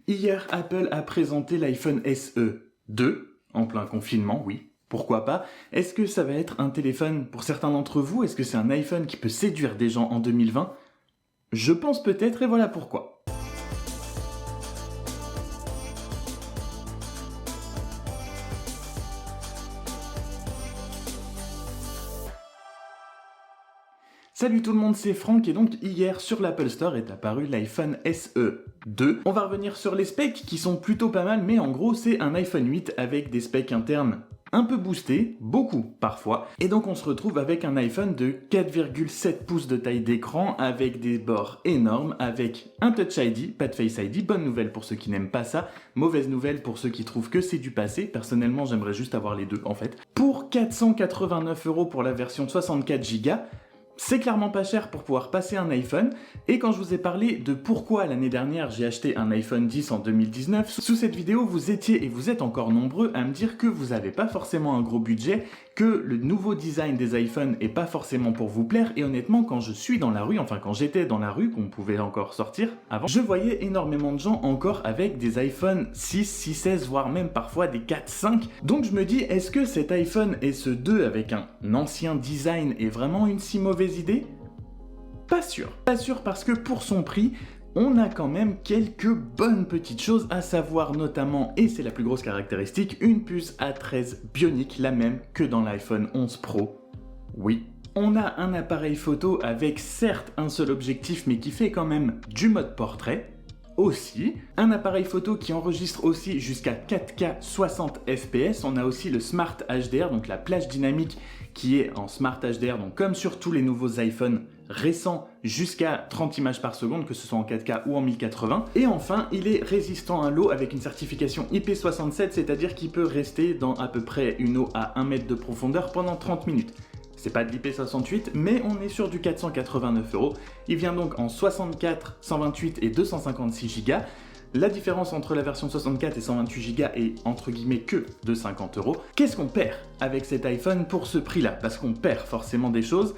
Hier, Apple a présenté l'iPhone SE 2, en plein confinement, oui. Pourquoi pas? Est-ce que ça va être un téléphone pour certains d'entre vous? Est-ce que c'est un iPhone qui peut séduire des gens en 2020? Je pense peut-être et voilà pourquoi. Salut tout le monde, c'est Franck et donc hier sur l'Apple Store est apparu l'iPhone SE 2. On va revenir sur les specs qui sont plutôt pas mal, mais en gros c'est un iPhone 8 avec des specs internes un peu boostés, beaucoup parfois. Et donc on se retrouve avec un iPhone de 4,7 pouces de taille d'écran, avec des bords énormes, avec un Touch ID, pas de Face ID. Bonne nouvelle pour ceux qui n'aiment pas ça, mauvaise nouvelle pour ceux qui trouvent que c'est du passé. Personnellement j'aimerais juste avoir les deux en fait. Pour 489 € pour la version 64 Go, c'est clairement pas cher pour pouvoir passer un iPhone, et quand je vous ai parlé de pourquoi l'année dernière j'ai acheté un iPhone 10 en 2019, sous cette vidéo vous étiez et vous êtes encore nombreux à me dire que vous n'avez pas forcément un gros budget, que le nouveau design des iPhones est pas forcément pour vous plaire, et honnêtement quand je suis dans la rue, enfin quand j'étais dans la rue, qu'on pouvait encore sortir avant, je voyais énormément de gens encore avec des iPhone 6, 6S, voire même parfois des 4, 5, donc je me dis est-ce que cet iPhone SE 2 avec un ancien design est vraiment une si mauvaise idée? Pas sûr. Pas sûr parce que pour son prix, on a quand même quelques bonnes petites choses à savoir, notamment, et c'est la plus grosse caractéristique, une puce A13 Bionic, la même que dans l'iPhone 11 Pro. Oui. On a un appareil photo avec certes un seul objectif mais qui fait quand même du mode portrait. Aussi, un appareil photo qui enregistre aussi jusqu'à 4K 60 fps. On a aussi le Smart HDR, donc la plage dynamique qui est en Smart HDR, donc comme sur tous les nouveaux iPhones récents, jusqu'à 30 images par seconde, que ce soit en 4K ou en 1080. Et enfin, il est résistant à l'eau avec une certification IP67, c'est-à-dire qu'il peut rester dans à peu près une eau à 1 mètre de profondeur pendant 30 minutes. C'est pas de l'IP68, mais on est sur du 489 €. Il vient donc en 64, 128 et 256 Go. La différence entre la version 64 et 128 Go est entre guillemets que de 50 €. Qu'est-ce qu'on perd avec cet iPhone pour ce prix-là? Parce qu'on perd forcément des choses.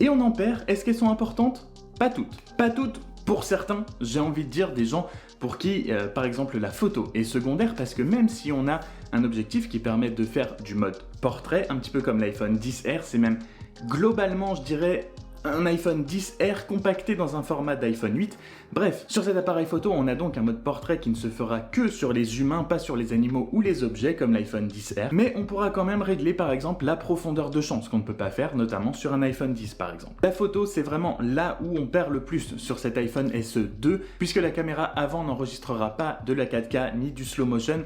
Et on en perd. Est-ce qu'elles sont importantes? Pas toutes. Pas toutes. Pour certains, j'ai envie de dire des gens pour qui, par exemple, la photo est secondaire, parce que même si on a un objectif qui permet de faire du mode portrait, un petit peu comme l'iPhone XR, c'est même globalement, je dirais, un iPhone XR compacté dans un format d'iPhone 8. Bref, sur cet appareil photo, on a donc un mode portrait qui ne se fera que sur les humains, pas sur les animaux ou les objets comme l'iPhone XR, mais on pourra quand même régler par exemple la profondeur de champ, ce qu'on ne peut pas faire notamment sur un iPhone 10 par exemple. La photo, c'est vraiment là où on perd le plus sur cet iPhone SE 2, puisque la caméra avant n'enregistrera pas de la 4K ni du slow motion.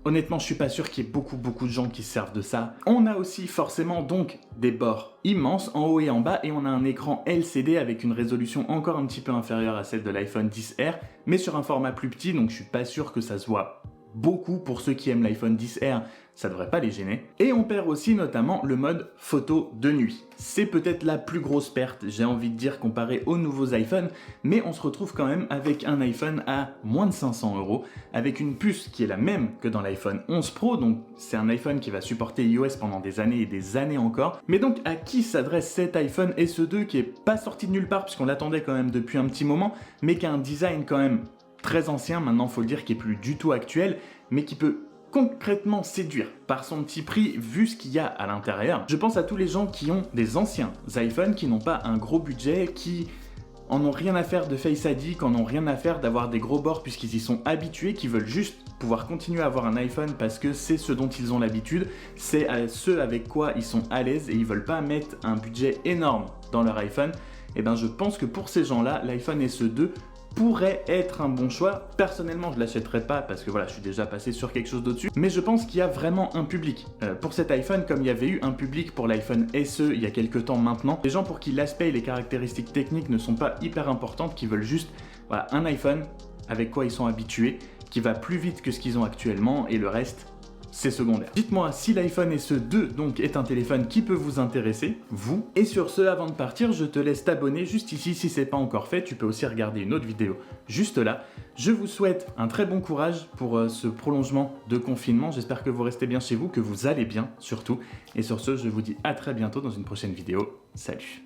Honnêtement, je suis pas sûr qu'il y ait beaucoup de gens qui se servent de ça. On a aussi forcément donc des bords immenses en haut et en bas, et on a un écran LCD avec une résolution encore un petit peu inférieure à celle de l'iPhone XR, mais sur un format plus petit, donc je suis pas sûr que ça se voit beaucoup. Pour ceux qui aiment l'iPhone XR, ça devrait pas les gêner. Et on perd aussi notamment le mode photo de nuit. C'est peut-être la plus grosse perte, j'ai envie de dire, comparé aux nouveaux iPhones, mais on se retrouve quand même avec un iPhone à moins de 500 €, avec une puce qui est la même que dans l'iPhone 11 Pro, donc c'est un iPhone qui va supporter iOS pendant des années et des années encore. Mais donc à qui s'adresse cet iPhone SE 2 qui est pas sorti de nulle part, puisqu'on l'attendait quand même depuis un petit moment, mais qui a un design quand même très ancien, maintenant faut le dire, qui est plus du tout actuel, mais qui peut concrètement séduire par son petit prix vu ce qu'il y a à l'intérieur. Je pense à tous les gens qui ont des anciens iPhones, qui n'ont pas un gros budget, qui en ont rien à faire de Face ID, qui en ont rien à faire d'avoir des gros bords puisqu'ils y sont habitués, qui veulent juste pouvoir continuer à avoir un iPhone parce que c'est ce dont ils ont l'habitude, c'est ce avec quoi ils sont à l'aise et ils veulent pas mettre un budget énorme dans leur iPhone. Et ben je pense que pour ces gens-là, l'iPhone SE 2 pourrait être un bon choix. Personnellement, je l'achèterai pas parce que voilà, je suis déjà passé sur quelque chose d'au-dessus, mais je pense qu'il y a vraiment un public pour cet iPhone, comme il y avait eu un public pour l'iPhone SE il y a quelques temps maintenant. Des gens pour qui l'aspect et les caractéristiques techniques ne sont pas hyper importantes, qui veulent juste voilà, un iPhone avec quoi ils sont habitués, qui va plus vite que ce qu'ils ont actuellement, et le reste, c'est secondaire. Dites-moi si l'iPhone SE 2 donc est un téléphone qui peut vous intéresser, vous. Et sur ce, avant de partir, je te laisse t'abonner juste ici si c'est pas encore fait. Tu peux aussi regarder une autre vidéo juste là. Je vous souhaite un très bon courage pour ce prolongement de confinement. J'espère que vous restez bien chez vous, que vous allez bien surtout. Et sur ce, je vous dis à très bientôt dans une prochaine vidéo. Salut!